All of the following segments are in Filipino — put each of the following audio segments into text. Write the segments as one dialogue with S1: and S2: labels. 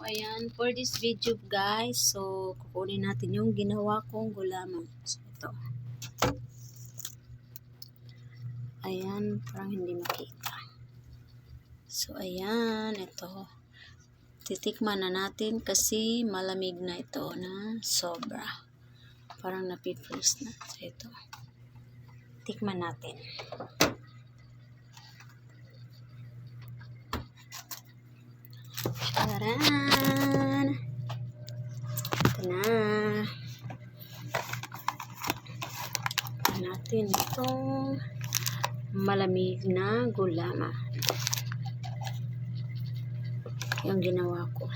S1: ayan, for this video guys, so kukunin natin yung ginawa kong gulaman. So, ito. Ayan, parang hindi makita. So, ayan, ito. Titikman na natin kasi malamig na ito na sobra. Parang napipils na. So, ito. Tikman natin. Taran! Ito na. Ito natin itong malamig na gulama. Yung ginawa ko.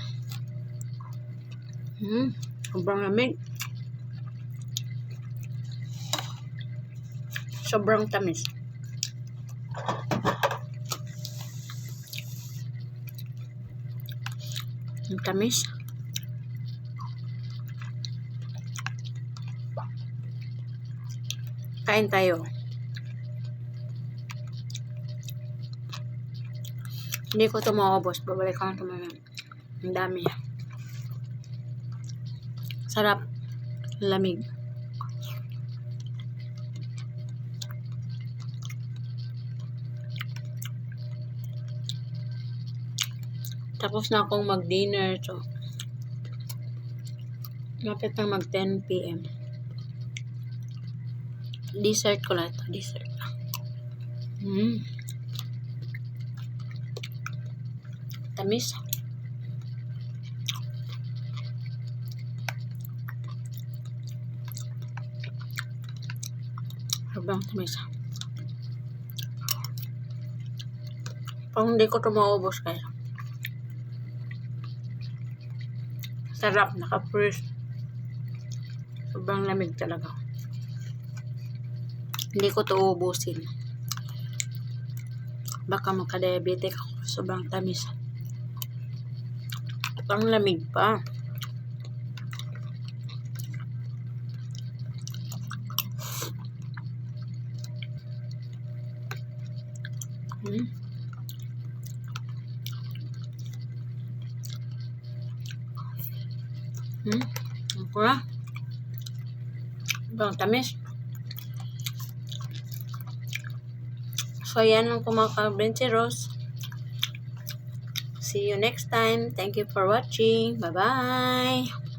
S1: Sobrang lamig. Sobrang tamis. Ang tamis. Kain tayo. Hindi ko ito maubos. Babalik ko ito mamaya. Ang dami. Sarap. Lamig. Tapos na akong mag-dinner. So, lapit na mag 10 PM. Dessert ko lang ito. Dessert. Tamis. Sobrang tamis. Parang hindi ko ito maubos kaya. Sarap. Naka-freeze. Sobrang lamig talaga. Hindi ko ito uubusin. Baka magka-diabetic ako. Sobrang tamis. Ang lamig pa. Ako na. Sobrang tamis. So, yan ang kumaka-Brencheros. See you next time. Thank you for watching. Bye-bye.